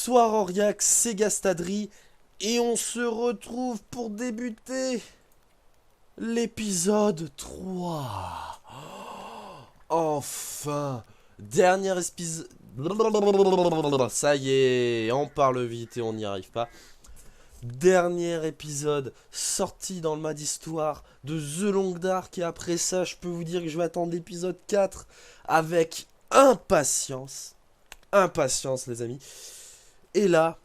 Bonsoir Auriac, c'est Gastadri et on se retrouve pour débuter l'épisode 3. Enfin, dernier épisode... Ça y est, on parle vite et on n'y arrive pas. Dernier épisode sorti dans le mode histoire de The Long Dark et après ça, je peux vous dire que je vais attendre l'épisode 4 avec impatience. Impatience les amis. Et là,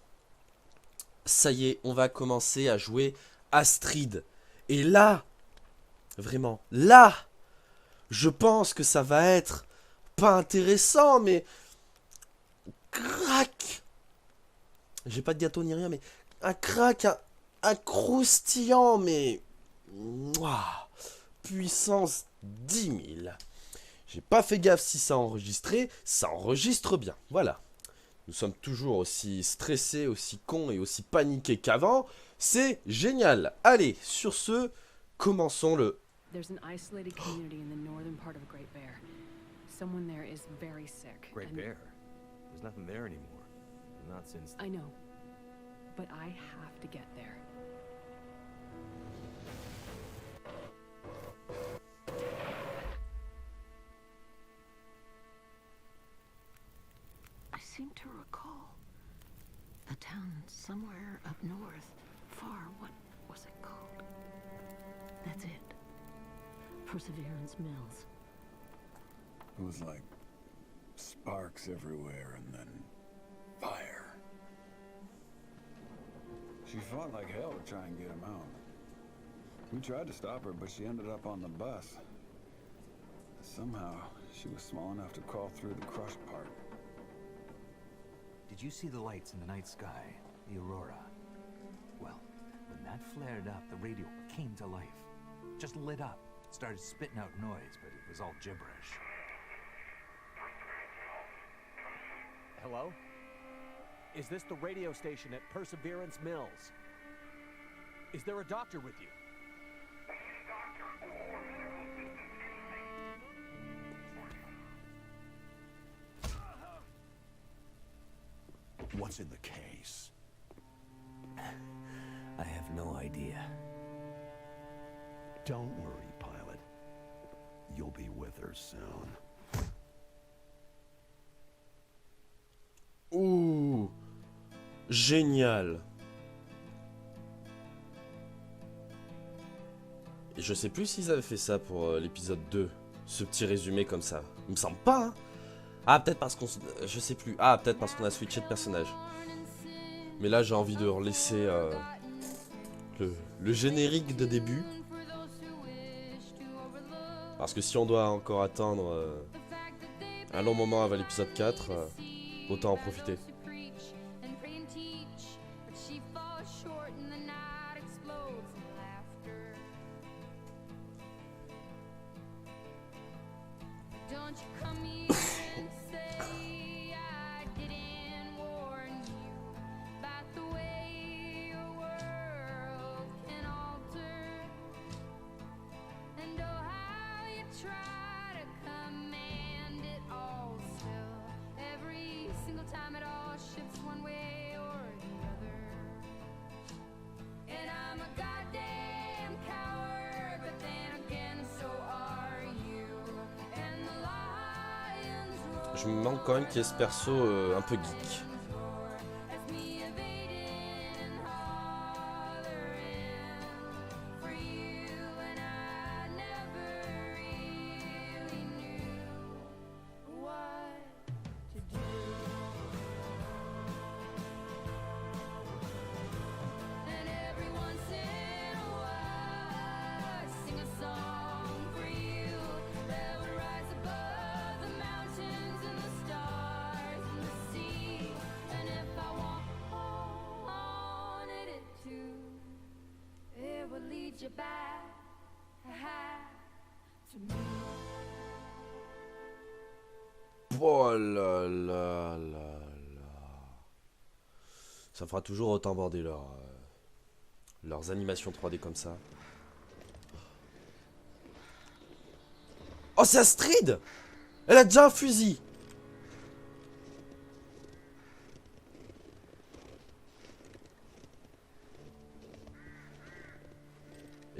ça y est, on va commencer à jouer Astrid. Et là, vraiment, là, je pense que ça va être pas intéressant, mais crac. J'ai pas de gâteau ni rien, mais un crack, un croustillant, mais mouah, puissance 10 000. J'ai pas fait gaffe si ça enregistrait, ça enregistre bien, voilà. Nous sommes toujours aussi stressés, aussi cons et aussi paniqués qu'avant. C'est génial. Allez, sur ce, commençons le... There's an isolated community in the northern part of Great Bear. Someone there is very sick. Great Bear? There's nothing there anymore. Not since... I know, but I have to get there. I seem to recall a town somewhere up north, far. What was it called? That's it. Perseverance Mills. It was like sparks everywhere and then fire. She fought like hell to try and get him out. We tried to stop her, but she ended up on the bus. Somehow, she was small enough to crawl through the crushed part. Did you see the lights in the night sky? The aurora? Well, when that flared up, the radio came to life. Just lit up. Started spitting out noise, but it was all gibberish. Hello? Is this the radio station at Perseverance Mills? Is there a doctor with you? What's in the case? I have no idea. Don't worry, pilot. You'll be with her soon. Ouh, génial. Et je sais plus s'ils avaient fait ça pour l'épisode 2. Ce petit résumé comme ça. Il me semble pas, hein. Ah, peut-être parce qu'on... Je sais plus. Ah, peut-être parce qu'on a switché de personnage. Mais là, j'ai envie de relaisser le générique de début. Parce que si on doit encore attendre un long moment avant l'épisode 4, autant en profiter. Je me demande quand même qui est ce perso un peu geek. Oh là là là là. Ça fera toujours autant border leurs animations 3D comme ça. Oh, c'est Astrid! Elle a déjà un fusil!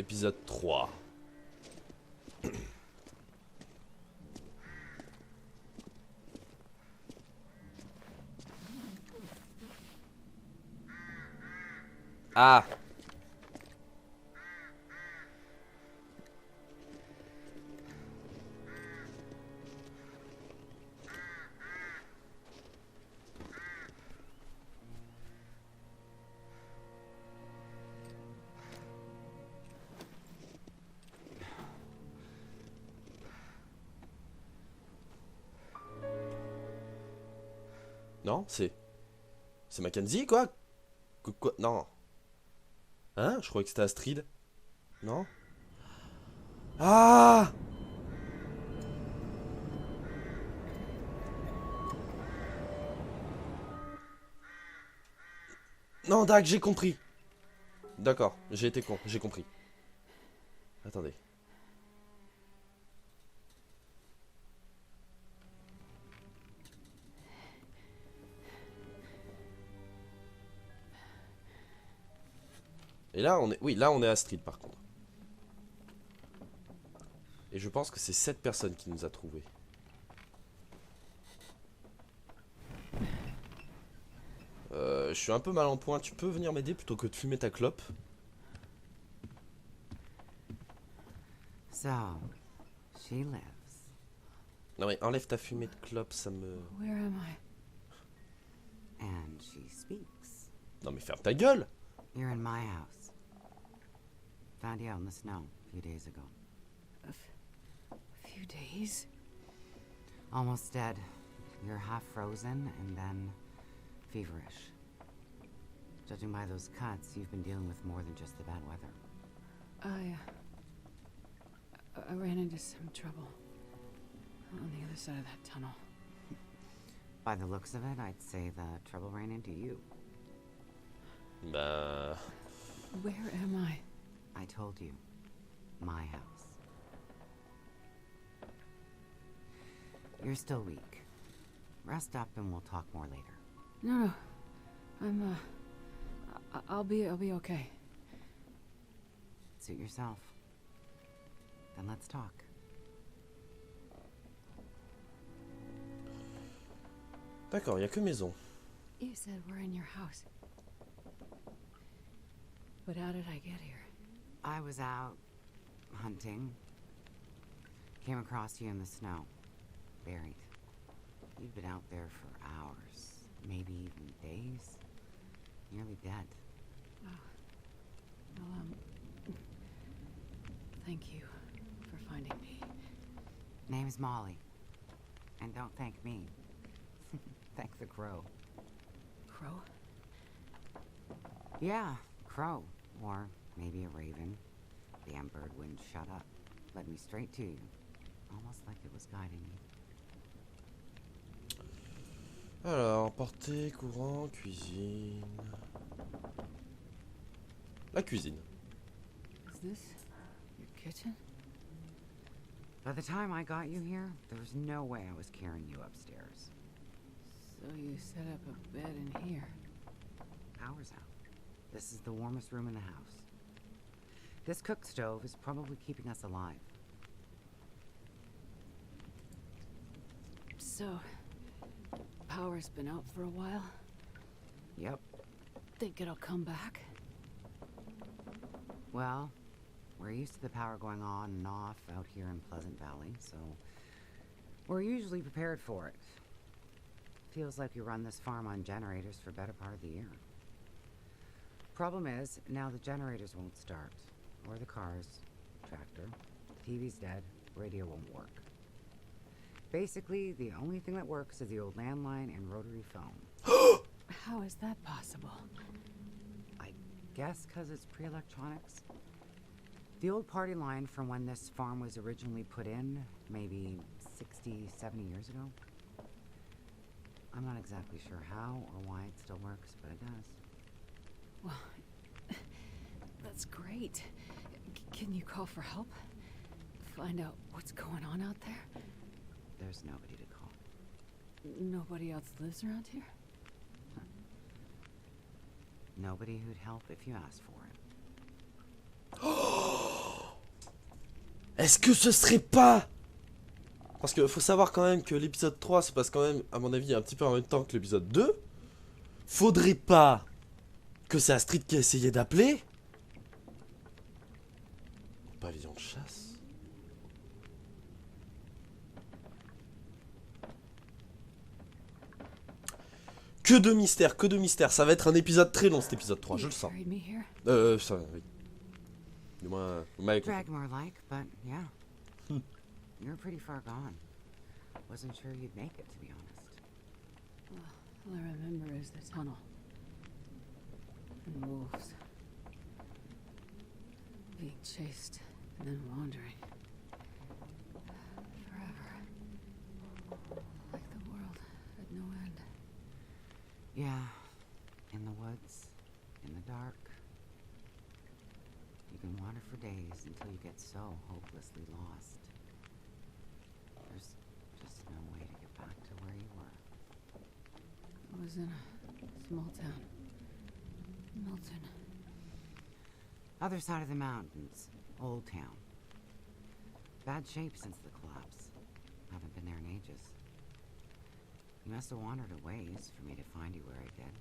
Épisode 3. Ah! Non, c'est... C'est Mackenzie, quoi? Quoi? Non. Hein? Je croyais que c'était Astrid. Non? Ah! Non, Dag, j'ai compris. D'accord, j'ai été con, j'ai compris. Attendez. Et là, on est... Oui, là, on est Astrid, par contre. Et je pense que c'est cette personne qui nous a trouvés. Je suis un peu mal en point. Tu peux venir m'aider plutôt que de fumer ta clope? So, she lives. Non mais enlève ta fumée de clope, ça me... Where am I? And she speaks. Non mais ferme ta gueule! You're in my house. Found you out in the snow a few days ago. A few days? Almost dead. You're half frozen and then feverish. Judging by those cuts, you've been dealing with more than just the bad weather. I ran into some trouble on the other side of that tunnel. By the looks of it, I'd say the trouble ran into you. Bah... Where am I? I told you. My house. You're still weak. Rest up and we'll talk more later. No. I'm, I'll be okay. Suit yourself. Then let's talk. D'accord, il y a que maison. You said we're in your house. But how did I get here? I was out hunting. Came across you in the snow. Buried. You'd been out there for hours, maybe even days. Nearly dead. Well, thank you for finding me. Name's Molly. And don't thank me. Thank the crow. Crow? Yeah, crow. Or maybe a raven. Damn bird wouldn't shut up. Led me straight to you. Almost like it was guiding me. Alors, portée, courant, cuisine... La cuisine. Is this your kitchen? By the time I got you here, there was no way I was carrying you upstairs. So you set up a bed in here. Power's out. This is the warmest room in the house. This cook stove is probably keeping us alive. So, power's been out for a while. Yep. Think it'll come back? Well, we're used to the power going on and off out here in Pleasant Valley, so we're usually prepared for it. Feels like we run this farm on generators for better part of the year. Problem is, now the generators won't start. Or the cars, tractor, TV's dead, radio won't work. Basically, the only thing that works is the old landline and rotary phone. How is that possible? I guess because it's pre-electronics. The old party line from when this farm was originally put in, maybe 60, 70 years ago. I'm not exactly sure how or why it still works, but it does. Well, that's great. Can you call for help? Find out what's going on out there? There's nobody to call. Nobody else lives around here? Nobody who'd help if you asked for it. Est-ce que ce serait pas... Parce que faut savoir quand même que l'épisode 3 se passe quand même, à mon avis, un petit peu en même temps que l'épisode 2. Faudrait pas que c'est Astrid qui a essayé d'appeler. Pavillon de chasse. Que de mystère, que de mystère. Ça va être un épisode très long cet épisode 3, je le sens. Carried me here? Ça, oui. Du moins, vous m'avez compris. Drag more like, but yeah. You're pretty far gone. Wasn't sure you'd make it, to be honest. All I remember is the tunnel. And wolves. Being chased and then wandering. Forever. Like the world had no end. Yeah. In the woods, in the dark. You can wander for days until you get so hopelessly lost. There's just no way to get back to where you were. I was in a small town. Milton. Other side of the mountains, Old Town. Bad shape since the collapse. Haven't been there in ages. You must have wandered a ways for me to find you where I did.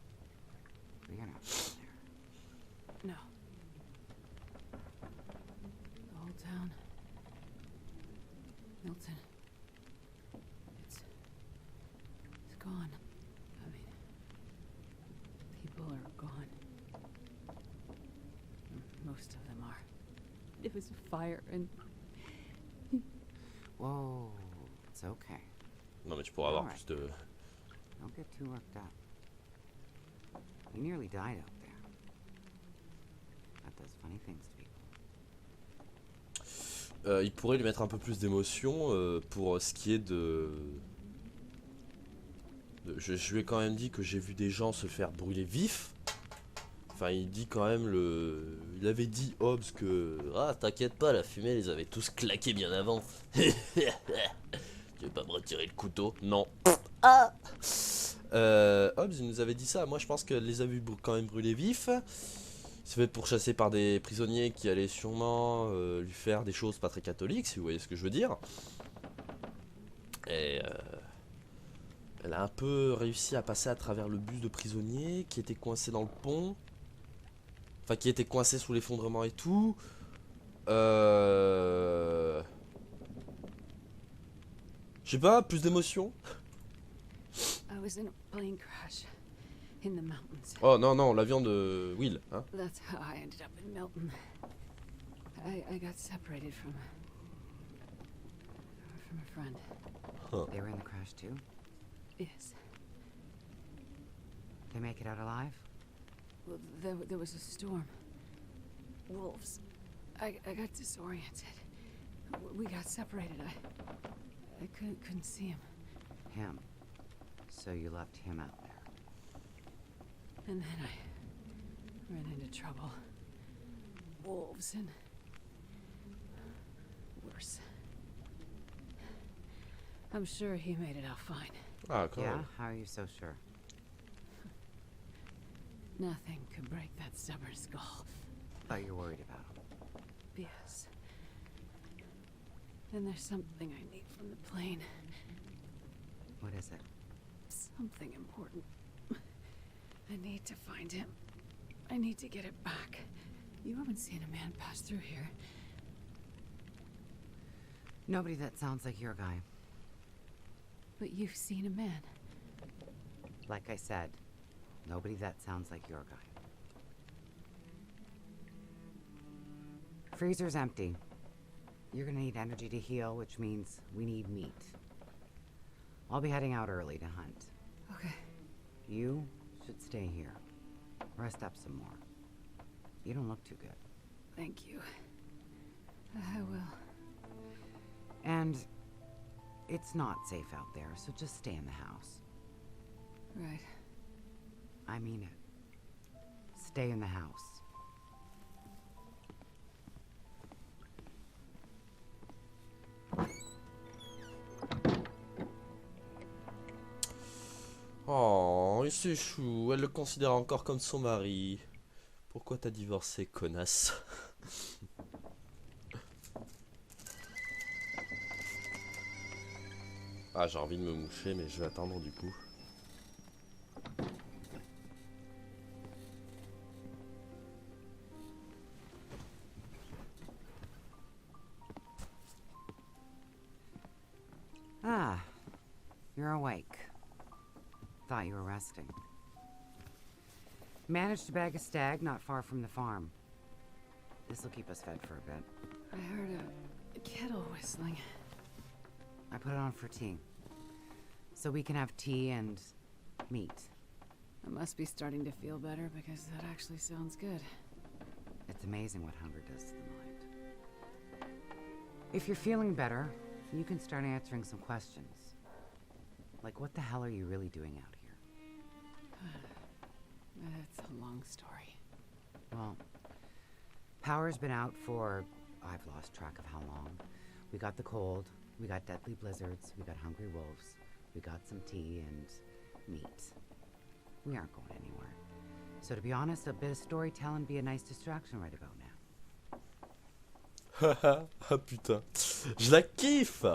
But you're not from there. No. The whole town. Milton. It's gone. I mean, people are gone. Most of them are. It was a fire and Whoa, it's okay. Non mais tu pourras avoir Alright. plus de... Don't get too worked up. You nearly died out there. That does funny things to people. il pourrait lui mettre un peu plus d'émotion pour ce qui est je lui ai quand même dit que j'ai vu des gens se faire brûler vifs. Enfin, il dit quand même il avait dit Hobbs que ah t'inquiète pas, la fumée les avait tous claqués bien avant. Tu veux pas me retirer le couteau? Non. Ah. Hobbs il nous avait dit ça. Moi je pense qu'elle les a vus quand même brûler vifs. C'est fait pour chasser par des prisonniers qui allaient sûrement lui faire des choses pas très catholiques, si vous voyez ce que je veux dire. Et elle a un peu réussi à passer à travers le bus de prisonniers qui était coincé dans le pont. Enfin, qui était coincé sous l'effondrement et tout. Je sais pas, plus d'émotion. I was in a plane crash in the mountains. Oh non, non, l'avion de Will, hein. That's how I ended up in Milton. I got separated from a friend. They were in the crash too? Yes. They make it out alive? Well, there was a storm. Wolves. I got disoriented. We got separated. I couldn't see him. Him. So you left him out there. And then I ran into trouble. Wolves and worse. I'm sure he made it out fine. Ah, quand Yeah? même. How are you so sure? Nothing could break that stubborn skull. Thought you're worried about him. Yes. Then there's something I need from the plane. What is it? Something important. I need to find him. I need to get it back. You haven't seen a man pass through here. Nobody that sounds like your guy. But you've seen a man. Like I said, nobody that sounds like your guy. Freezer's empty. You're gonna need energy to heal, which means we need meat. I'll be heading out early to hunt. Okay. You should stay here. Rest up some more. You don't look too good. Thank you. I will. And it's not safe out there, so just stay in the house. Right. I mean it. Stay in the house. Oh, il s'échoue. Elle le considère encore comme son mari. Pourquoi t'as divorcé, connasse? Ah, j'ai envie de me moucher, mais je vais attendre du coup. Ah, you're awake. Thought you were resting. Managed to bag a stag not far from the farm. This'll keep us fed for a bit. I heard a kettle whistling. I put it on for tea. So we can have tea and meat. I must be starting to feel better because that actually sounds good. It's amazing what hunger does to the mind. If you're feeling better, you can start answering some questions. Like, what the hell are you really doing out here? It's a long story. Well, power's been out for... I've lost track of how long. We got the cold, we got deadly blizzards, we got hungry wolves, we got some tea and meat. We aren't going anywhere. So to be honest, a bit of storytelling be a nice distraction right about now. Ah putain. Je la kiffe.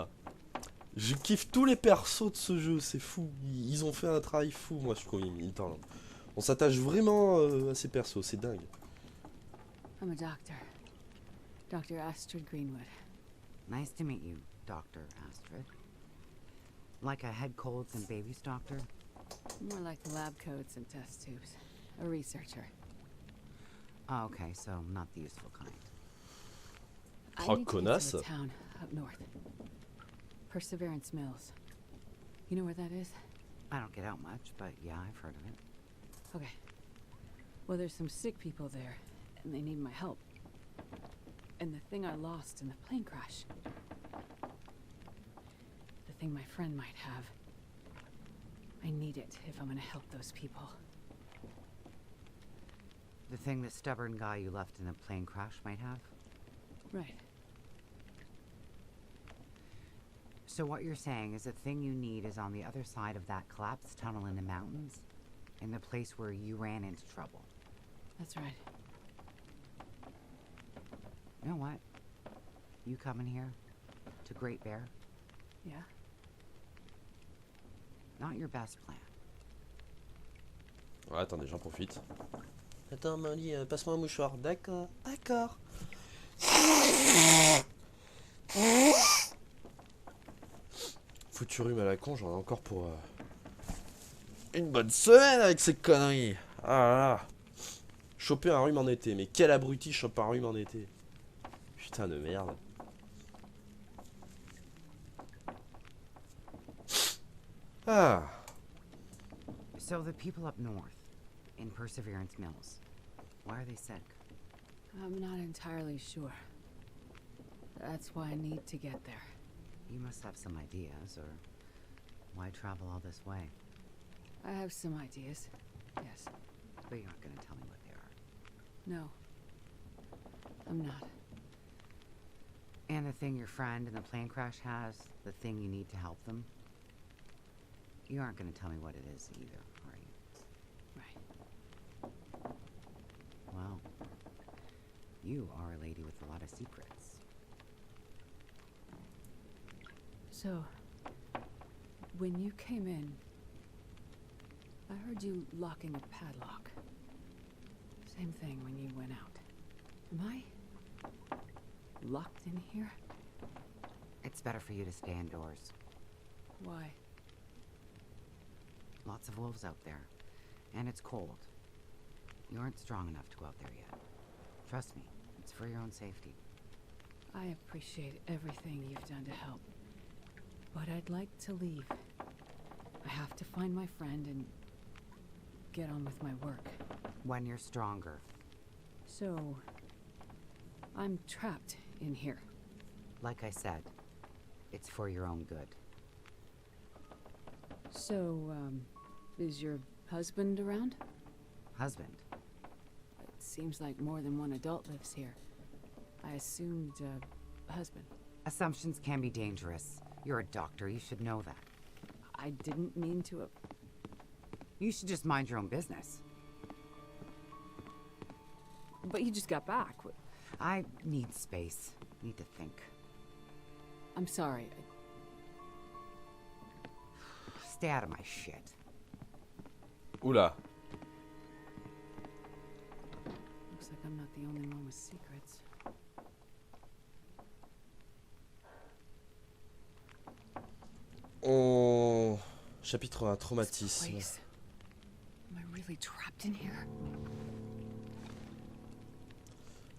Je kiffe tous les persos de ce jeu, c'est fou. Ils ont fait un travail fou, moi je trouve. On s'attache vraiment à ces persos, c'est dingue. I'm a doctor. Dr. Astrid Greenwood. Nice to meet you, Dr. Astrid. Like a head colds and babies doctor? More like lab coats and test tubes. A researcher. Oh, okay, so not the useful kind. I Oh, need to get to connasse. a town up north. Perseverance Mills. You know where that is? I don't get out much, but yeah, I've heard of it. Okay. Well, there's some sick people there, and they need my help. And the thing I lost in the plane crash. The thing my friend might have. I need it if I'm gonna help those people. The thing the stubborn guy you left in the plane crash might have? Right. So what you're saying is the thing you need is on the other side of that collapsed tunnel in the mountains? In the place where you ran into trouble? That's right. You know what? You coming here? To Great Bear? Yeah? Not your best plan. Ouais, attendez, j'en profite. Attends, Molly, passe-moi un mouchoir. D'accord, d'accord. Foutu rhume à la con, j'en ai encore pour une bonne semaine avec ces conneries. Ah là là. Choper un rhume en été, mais quel abruti chope un rhume en été. Putain de merde. Ah. So the people up north, in Perseverance Mills, why are they sick? I'm not entirely sure. That's why I need to get there. You must have some ideas, or why travel all this way? I have some ideas. Yes. But you aren't gonna tell me what they are. No. I'm not. And the thing your friend in the plane crash has, the thing you need to help them? You aren't gonna tell me what it is either, are you? Right. Well, you are a lady with a lot of secrets. So, when you came in, I heard you locking a padlock. Same thing when you went out. Am I locked in here? It's better for you to stay indoors. Why? Lots of wolves out there, and it's cold. You aren't strong enough to go out there yet. Trust me, it's for your own safety. I appreciate everything you've done to help. But I'd like to leave. I have to find my friend and get on with my work. When you're stronger. So, I'm trapped in here. Like I said, it's for your own good. So, is your husband around? Husband? It seems like more than one adult lives here. I assumed, husband. Assumptions can be dangerous. You're a doctor, you should know that. I didn't mean to. You should just mind your own business. But you just got back. I need space. Need to think. I'm sorry. Stay out of my shit. Oula. Looks like I'm not the only one with secrets. Chapitre 1, traumatisme. Place. Am I really trapped in here?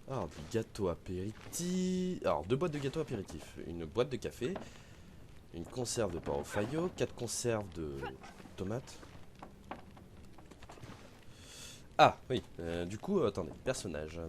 Alors, des gâteaux apéritifs. Alors, 2 boîtes de gâteaux apéritifs. Une boîte de café. Une conserve de porc au faillot. 4 conserves de tomates. Ah, oui. Du coup, attendez. Personnage.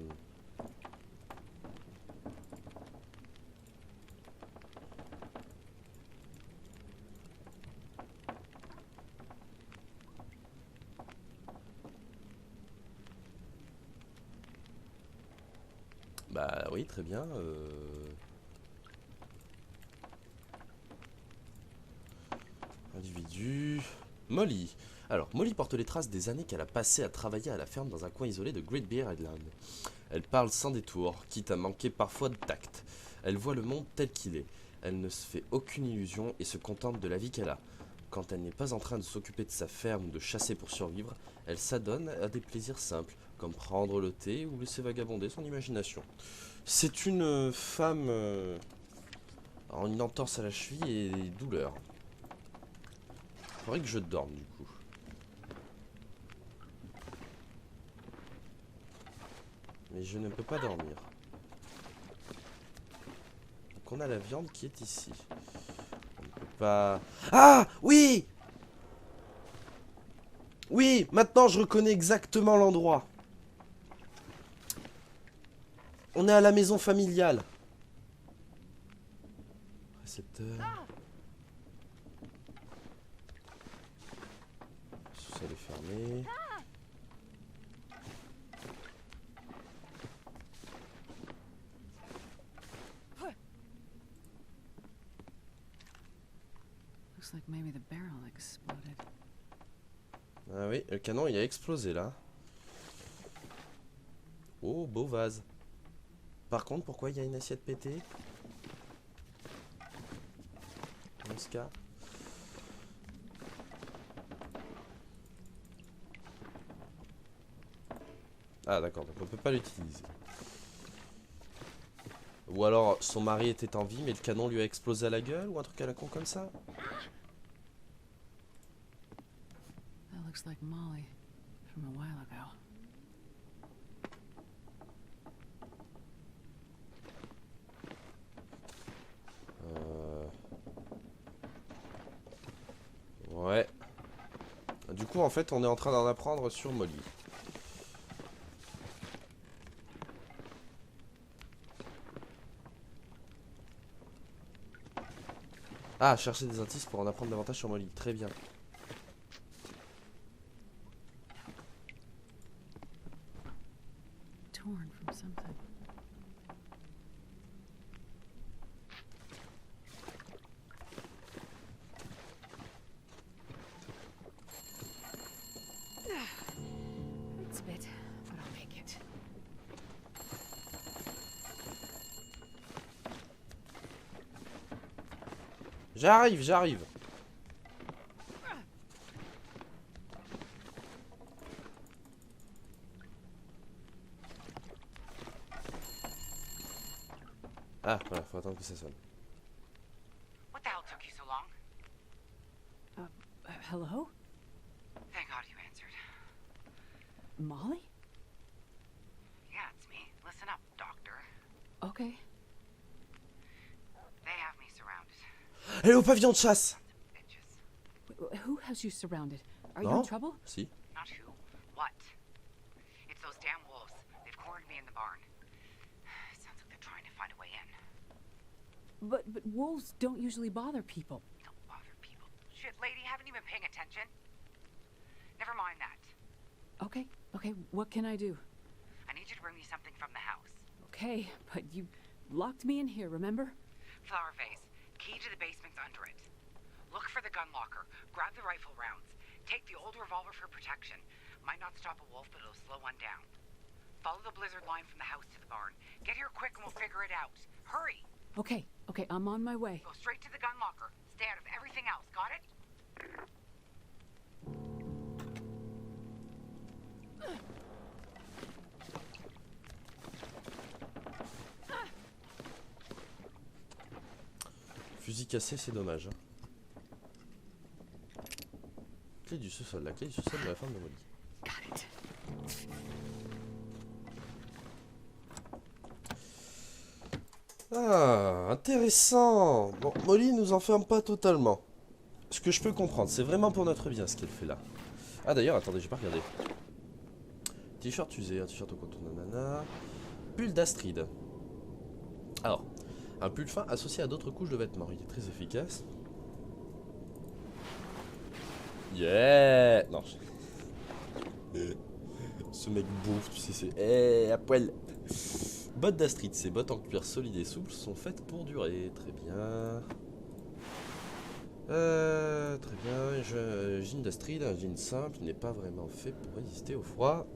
Bah oui, très bien. Individu. Molly. Alors, Molly porte les traces des années qu'elle a passées à travailler à la ferme dans un coin isolé de Great Bear Island. Elle parle sans détour, quitte à manquer parfois de tact. Elle voit le monde tel qu'il est. Elle ne se fait aucune illusion et se contente de la vie qu'elle a. Quand elle n'est pas en train de s'occuper de sa ferme ou de chasser pour survivre, elle s'adonne à des plaisirs simples, comme prendre le thé ou laisser vagabonder son imagination. C'est une femme en une entorse à la cheville et des douleurs. Faudrait que je dorme du coup. Mais je ne peux pas dormir. Donc on a la viande qui est ici. On ne peut pas... Ah oui! Oui, maintenant je reconnais exactement l'endroit. On est à la maison familiale. Récepteur. Ça est fermé. Looks like maybe the barrel exploded. Ah oui, le canon il a explosé là. Oh, beau vase. Par contre, pourquoi il y a une assiette pétée? Dans ce cas. Ah d'accord, donc on peut pas l'utiliser. Ou alors son mari était en vie mais le canon lui a explosé à la gueule ou un truc à la con comme ça. That looks like Molly from a while ago. Ouais. Du coup en fait on est en train d'en apprendre sur Molly. Ah, chercher des indices pour en apprendre davantage sur Molly. Très bien. Torn from something. It's a bit, but I'll make it. J'arrive, j'arrive. Ah, voilà, faut attendre que ça sonne. What the hell took you so long? Hello? Thank God you answered. Molly? Yeah, it's me. Listen up, Doctor. Okay. They have me surrounded. Elle est au pavillon de chasse. Bitches. Who has you surrounded? Are you Non? in trouble? Si. Not who. What? It's those damn wolves. They've cornered me in the barn. Sounds like they're trying to find a way in. But wolves don't usually bother people. Don't bother people. Shit, lady, haven't you been paying attention? Never mind that. Okay, what can I do? I need you to bring me something from the house. Okay, but you locked me in here, remember? Flower vase. Key to the basement's under it. Look for the gun locker. Grab the rifle rounds. Take the old revolver for protection. Might not stop a wolf, but it'll slow one down. Follow the blizzard line from the house to the barn. Get here quick and we'll figure it out. Hurry! Okay, I'm on my way. Go straight to the gun locker. Stay out of everything else, got it? Fusil cassé, c'est dommage. Hein. Clé du sous-sol, la clé du sous-sol de la femme de Molly. Ah, intéressant. Bon, Molly nous enferme pas totalement. Ce que je peux comprendre, c'est vraiment pour notre bien ce qu'elle fait là. Ah d'ailleurs, attendez, j'ai pas regardé. T-shirt usé, un t-shirt au coton nanana. Pull d'Astrid. Alors, un pull fin associé à d'autres couches de vêtements. Il est très efficace. Yeah. Non. Ce mec bouffe, tu sais, c'est... à poil. Bottes d'Astrid, ces bottes en cuir solide et souple sont faites pour durer. Très bien. Très bien. Jean d'Astrid, un jean simple, n'est pas vraiment fait pour résister au froid.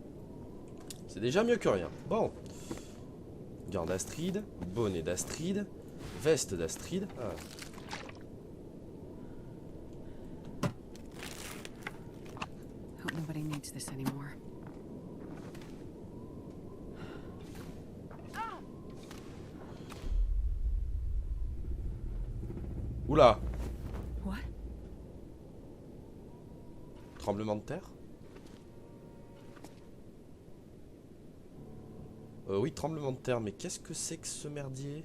C'est déjà mieux que rien. Bon. Gants d'Astrid, bonnet d'Astrid, veste d'Astrid. Ah. Hope nobody needs this anymore. Oula. What? Tremblement de terre. Oui, tremblement de terre, mais qu'est-ce que c'est que ce merdier?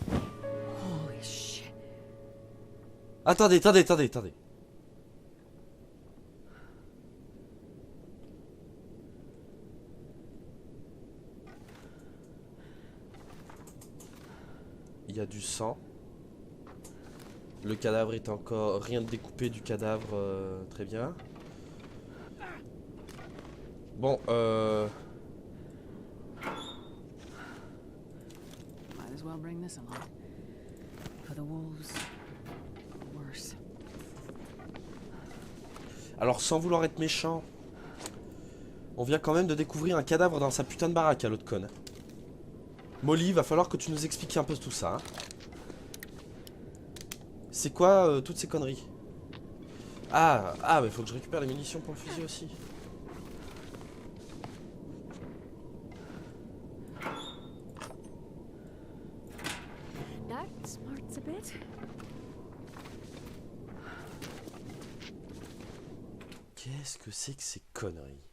Holy shit. Attendez. Il y a du sang. Le cadavre est encore... Rien de découpé du cadavre, très bien. Bon, Might as well bring this along. For the wolves. Worse. alors sans vouloir être méchant, on vient quand même de découvrir un cadavre dans sa putain de baraque à l'autre conne. Molly, va falloir que tu nous expliques un peu tout ça. Hein. C'est quoi toutes ces conneries? Ah, mais faut que je récupère les munitions pour le fusil aussi. That smarts a bit. Qu'est-ce que c'est que ces conneries?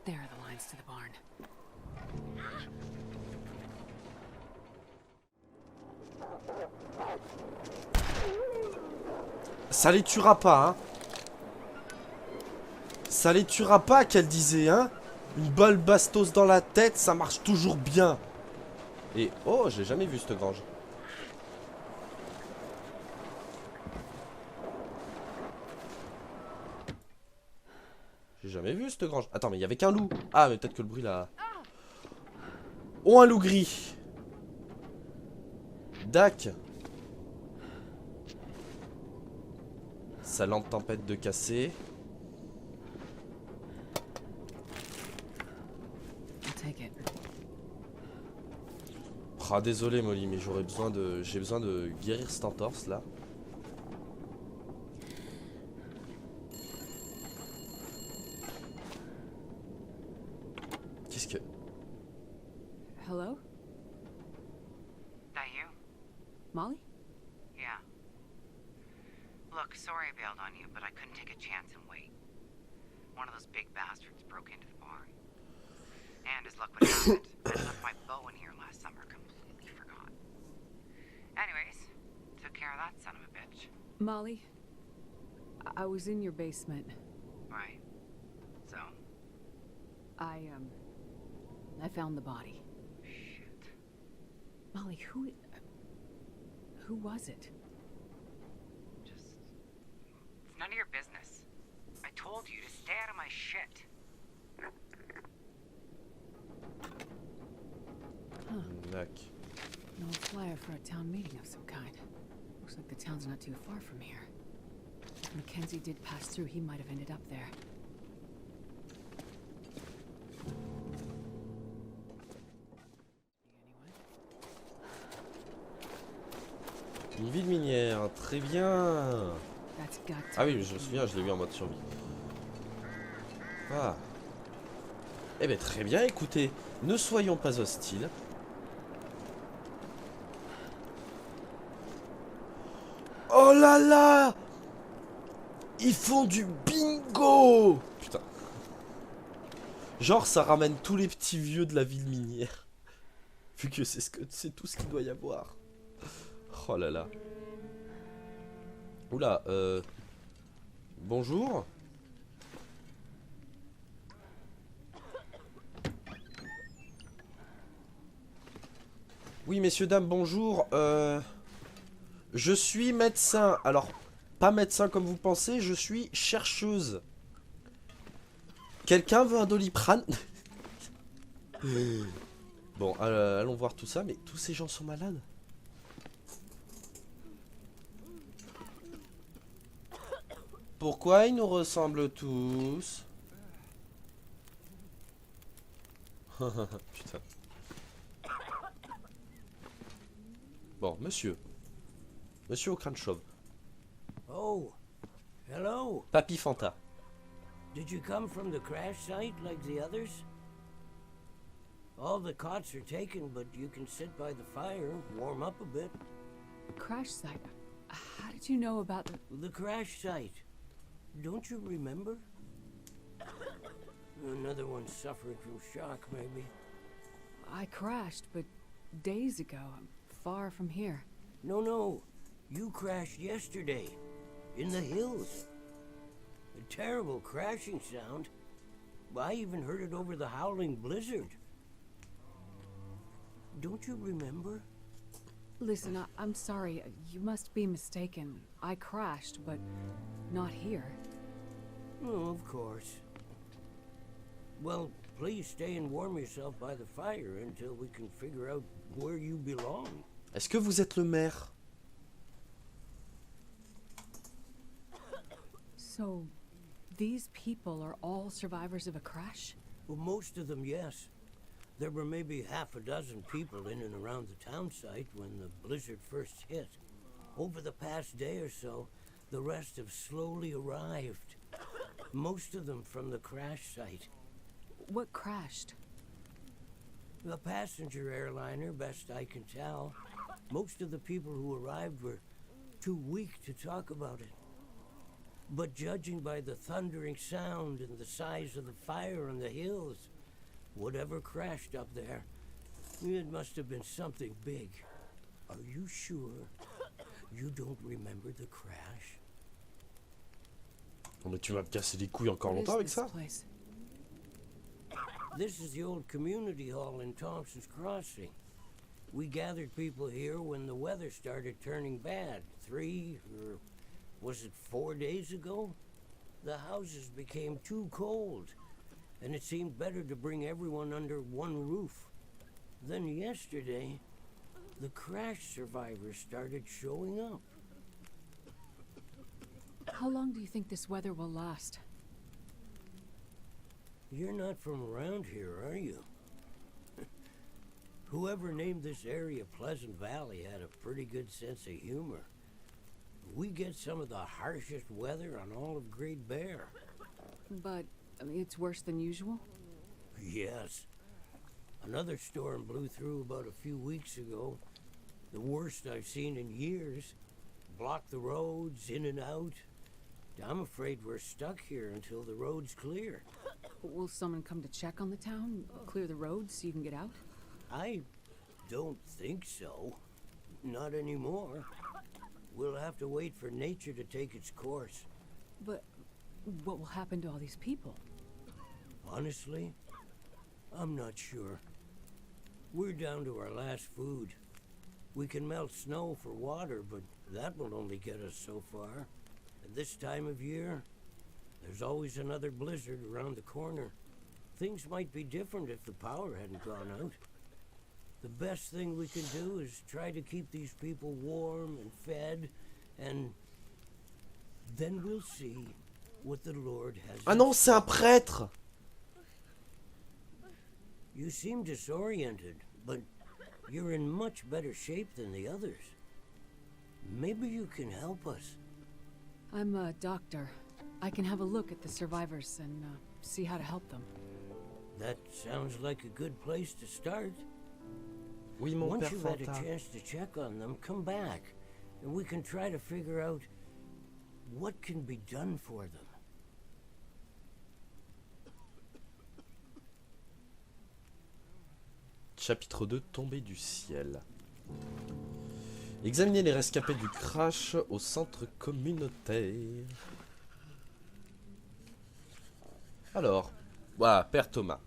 There are the lines to the barn. Ça les tuera pas, hein. Ça les tuera pas, qu'elle disait, hein. Une balle bastos dans la tête, ça marche toujours bien. Et, oh, j'ai jamais vu cette grange. J'ai jamais vu cette grange. Attends, mais il y avait qu'un loup. Ah, mais peut-être que le bruit là... Oh, un loup gris. Dac. Salante tempête de cassé. I'll take it. Ah, désolé Molly, mais j'ai besoin de guérir cette entorse là. Qu'est-ce que... Hello? That you? Molly? Yeah. Look, sorry I bailed on you, but I couldn't take a chance and wait. One of those big bastards broke into the barn. And as luck would have it, I left my bow in here last summer, completely forgot. Anyways, took care of that son of a bitch. Molly? I was in your basement. Right. So? I found the body. Shit. Molly, who was it? Just... It's none of your business. I told you to stay out of my shit. Dac. An old flyer for a town meeting of some kind. Looks like the town's not too far from here. If Mackenzie did pass through, he might have ended up there. Une ville minière, très bien. That's got to Ah oui, be je me souviens, je l'ai vu en mode survie. Ah. Eh bien, très bien, écoutez, ne soyons pas hostiles. Oh là là! Ils font du bingo! Putain. Genre, ça ramène tous les petits vieux de la ville minière. Vu que c'est tout ce qu'il doit y avoir. Oh là là. Oula, bonjour. Oui, messieurs, dames, bonjour. Je suis médecin. Alors, pas médecin comme vous pensez, je suis chercheuse. Quelqu'un veut un Doliprane? Bon, allons voir tout ça, mais tous ces gens sont malades. Pourquoi ils nous ressemblent tous? Putain. Bon, monsieur. Monsieur au crâne chauve. Oh, hello. Papy Fanta. Did you come from the crash site like the others? All the cots are taken, but you can sit by the fire, warm up a bit. Crash site. How did you know about The crash site. Don't you remember? Another one suffering from shock, maybe. I crashed, but days ago. I'm far from here. No. You crashed yesterday. In the hills. A terrible crashing sound. I even heard it over the howling blizzard. Don't you remember? Listen, I'm sorry. You must be mistaken. I crashed, but not here. Oh, of course. Well, please stay and warm yourself by the fire until we can figure out where you belong. Est-ce que vous êtes le maire? So, these people are all survivors of a crash? Well, most of them, yes. There were maybe half a dozen people in and around the town site when the blizzard first hit. Over the past day or so, the rest have slowly arrived. Most of them from the crash site. What crashed? A passenger airliner, best I can tell. Most of the people who arrived were too weak to talk about it. But judging by the thundering sound and the size of the fire on the hills, whatever crashed up there, it must have been something big. Are you sure you don't remember the crash? Oh, mais tu vas me casser les couilles encore What is longtemps avec this ça? place? This is the old community hall in Thompson's Crossing. We gathered people here when the weather started turning bad. 3 or was it 4 days ago? The houses became too cold, and it seemed better to bring everyone under one roof. Then yesterday, the crash survivors started showing up. How long do you think this weather will last? You're not from around here, are you? Whoever named this area Pleasant Valley had a pretty good sense of humor. We get some of the harshest weather on all of Great Bear. But, I mean, it's worse than usual? Yes. Another storm blew through about a few weeks ago. The worst I've seen in years. Blocked the roads, in and out. I'm afraid we're stuck here until the road's clear. Will someone come to check on the town? Clear the roads so you can get out? I don't think so. Not anymore. We'll have to wait for nature to take its course. But what will happen to all these people? Honestly, I'm not sure. We're down to our last food. We can melt snow for water, but that will only get us so far. At this time of year, there's always another blizzard around the corner. Things might be different if the power hadn't gone out. The best thing we can do is try to keep these people warm and fed, and then we'll see what the Lord has. Ah non, c'est un prêtre! You seem disoriented, but you're in much better shape than the others. Maybe you can help us. I'm a doctor. I can have a look at the survivors and see how to help them. That sounds like a good place to start. Oui, mon Once père you've had a Fanta. chance to check on them, come back, and we can try to figure out what can be done for them. Chapitre 2, tombée du ciel. Examiner les rescapés du crash au centre communautaire. Alors, voilà, Père Thomas.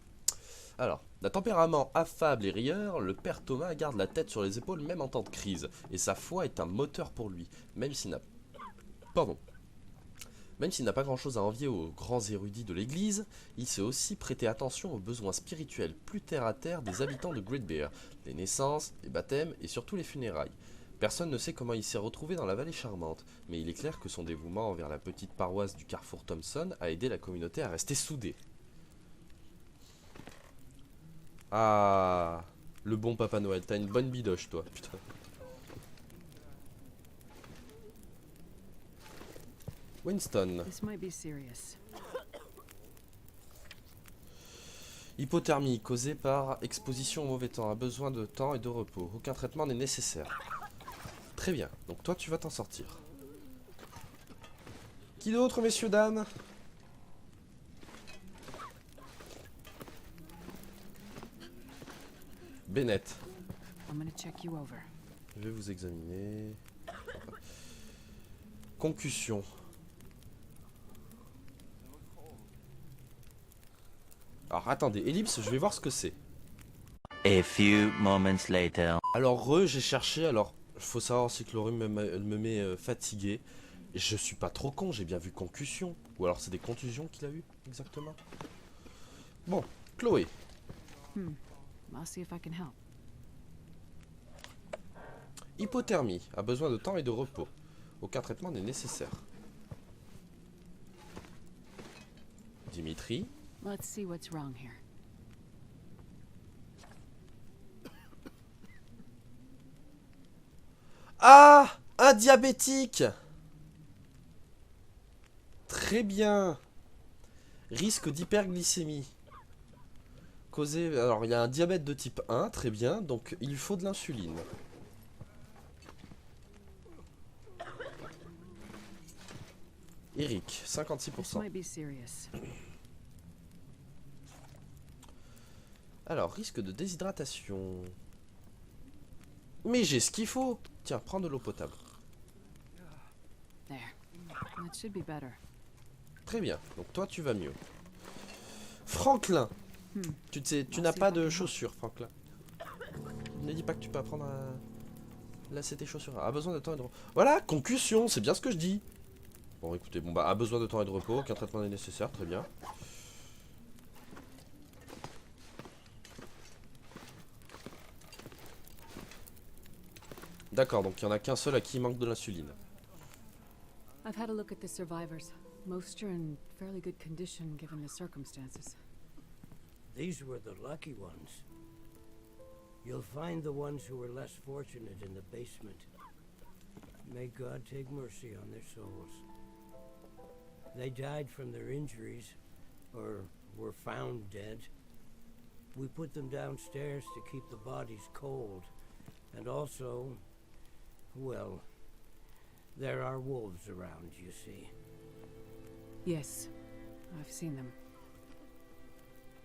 Alors, d'un tempérament affable et rieur, le Père Thomas garde la tête sur les épaules même en temps de crise, et sa foi est un moteur pour lui, même s'il n'a... Pardon. Même s'il n'a pas grand-chose à envier aux grands érudits de l'Église, il sait aussi prêter attention aux besoins spirituels plus terre-à-terre des habitants de Greatbear, les naissances, les baptêmes et surtout les funérailles. Personne ne sait comment il s'est retrouvé dans la vallée charmante, mais il est clair que son dévouement envers la petite paroisse du Carrefour Thompson a aidé la communauté à rester soudée. Ah, le bon Papa Noël, t'as une bonne bidoche toi, putain. Winston. This might be serious. Hypothermie causée par exposition au mauvais temps, a besoin de temps et de repos. Aucun traitement n'est nécessaire. Très bien, donc toi tu vas t'en sortir. Qui d'autre, messieurs, dames? Bennett. I'm gonna check you over. Je vais vous examiner. Concussion. Alors attendez, ellipse, je vais voir ce que c'est. A few moments later. Alors j'ai cherché, alors faut savoir aussi que Laurie me met fatigué. Je suis pas trop con, j'ai bien vu concussion. Ou alors c'est des contusions qu'il a eu, exactement. Bon, Chloé. I'll see if I can help. Hypothermie, a besoin de temps et de repos. Aucun traitement n'est nécessaire. Dimitri. Let's see what's wrong here. Ah, un diabétique. Très bien. Risque d'hyperglycémie. Causé... Alors, il y a un diabète de type 1, très bien. Donc, il faut de l'insuline. Eric, 56%. This might be serious. Alors, risque de déshydratation. Mais j'ai ce qu'il faut. Tiens, prends de l'eau potable. There. That should be better. Très bien. Donc toi, tu vas mieux. Franklin. Tu n'as pas de chaussures, Franklin. Ne dis pas que tu peux apprendre à lasser tes chaussures. A besoin de temps et de repos. Voilà, concussion, c'est bien ce que je dis. Bon, écoutez, bon bah, a besoin de temps et de repos. Aucun traitement n'est nécessaire, très bien. D'accord, donc il n'y en a qu'un seul à qui il manque de l'insuline. I've had a look at the survivors. Most are in fairly good condition given the circumstances. These were the lucky ones. You'll find the ones who were less fortunate in the basement. May God take mercy on their souls. They died from their injuries, or were found dead. We put them downstairs to keep the bodies cold, and also, well, there are wolves around, you see. Yes, I've seen them.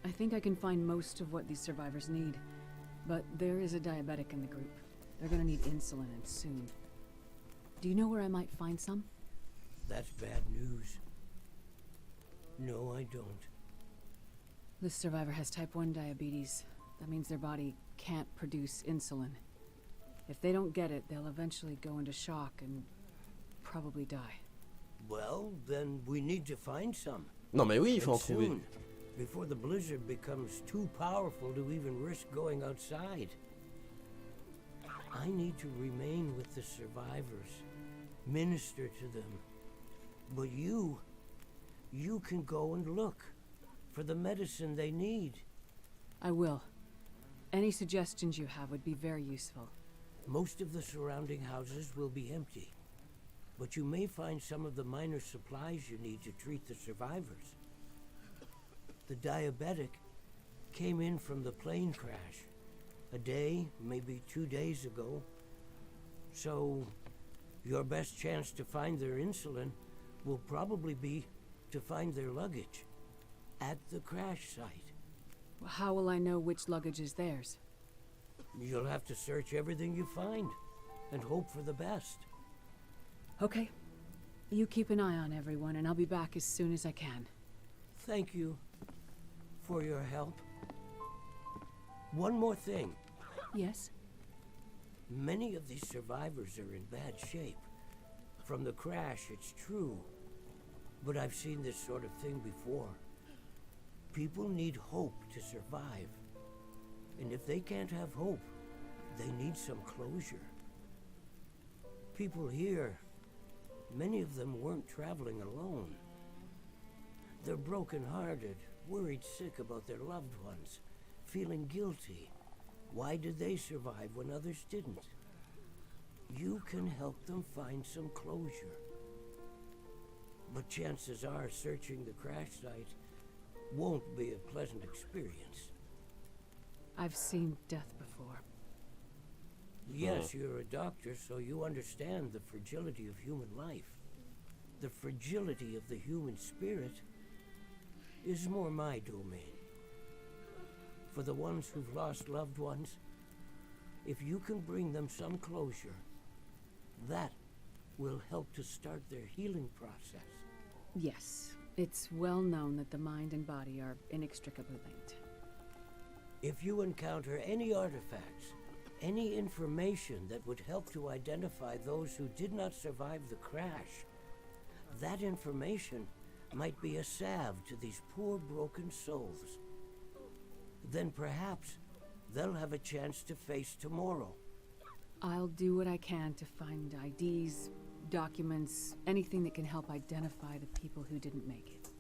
I think I can find most of what these survivors need, but there is a diabetic in the group. They're gonna need insulin and soon. Do you know where I might find some? That's bad news. No, I don't. This survivor has type 1 diabetes. That means their body can't produce insulin. If they don't get it, they'll eventually go into shock and probably die. Well, then we need to find some. Non mais oui, il faut en And trouver. soon, before the blizzard becomes too powerful to even risk going outside. I need to remain with the survivors, minister to them. But you can go and look for the medicine they need. I will. Any suggestions you have would be very useful. Most of the surrounding houses will be empty. but you may find some of the minor supplies you need to treat the survivors. The diabetic came in from the plane crash a day, maybe 2 days ago. So, your best chance to find their insulin will probably be to find their luggage at the crash site. How will I know which luggage is theirs? You'll have to search everything you find and hope for the best. Okay. You keep an eye on everyone, and I'll be back as soon as I can. Thank you for your help. One more thing. Yes? Many of these survivors are in bad shape. From the crash, it's true. But I've seen this sort of thing before. People need hope to survive. And if they can't have hope, they need some closure. People here, many of them weren't traveling alone. They're broken-hearted, worried sick about their loved ones, feeling guilty. Why did they survive when others didn't? You can help them find some closure. But chances are searching the crash site won't be a pleasant experience. I've seen death before. Yes, you're a doctor, so you understand the fragility of human life. The fragility of the human spirit is more my domain. For the ones who've lost loved ones, if you can bring them some closure, that will help to start their healing process. Yes. It's well known that the mind and body are inextricably linked. If you encounter any artifacts, any information that would help to identify those who did not survive the crash, that information might be a salve to these poor broken souls. Then perhaps they'll have a chance to face tomorrow. I'll do what I can to find IDs, documents, anything that can help identify the people who didn't make it.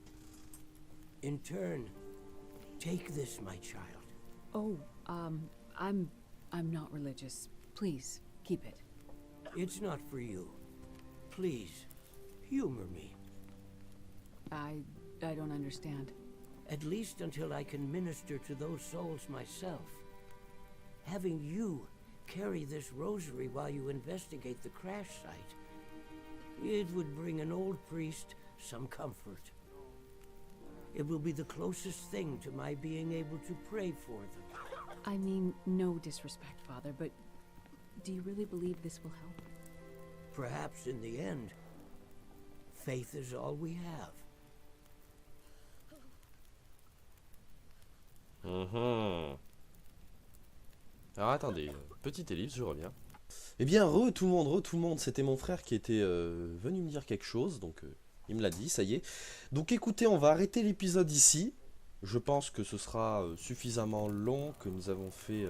In turn, take this, my child. Oh, I'm not religious. Please, keep it. It's not for you. Please, humor me. I don't understand. At least until I can minister to those souls myself. Having you carry this rosary while you investigate the crash site, it would bring an old priest some comfort. It will be the closest thing to my being able to pray for them. I mean, no disrespect, Father, but do you really believe this will help? Perhaps in the end, faith is all we have. Alors attendez, petite ellipse, je reviens. Eh bien, tout le monde, c'était mon frère qui était venu me dire quelque chose, donc il me l'a dit, ça y est. Donc écoutez, on va arrêter l'épisode ici. Je pense que ce sera suffisamment long, que nous avons fait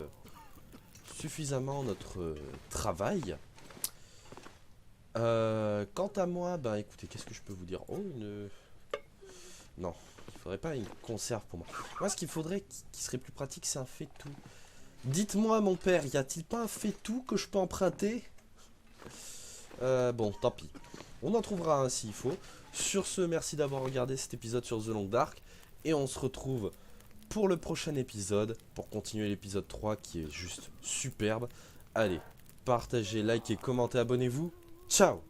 suffisamment notre travail. Quant à moi, ben écoutez, qu'est-ce que je peux vous dire? Oh, non, il faudrait pas une conserve pour moi. Moi, ce qu'il faudrait, qui serait plus pratique, c'est un fait-tout. Dites-moi, mon père, y a-t-il pas un fait-tout que je peux emprunter? Bon, tant pis. On en trouvera un s'il faut. Sur ce, merci d'avoir regardé cet épisode sur The Long Dark. Et on se retrouve pour le prochain épisode, pour continuer l'épisode 3 qui est juste superbe. Allez, partagez, likez, commentez, abonnez-vous. Ciao!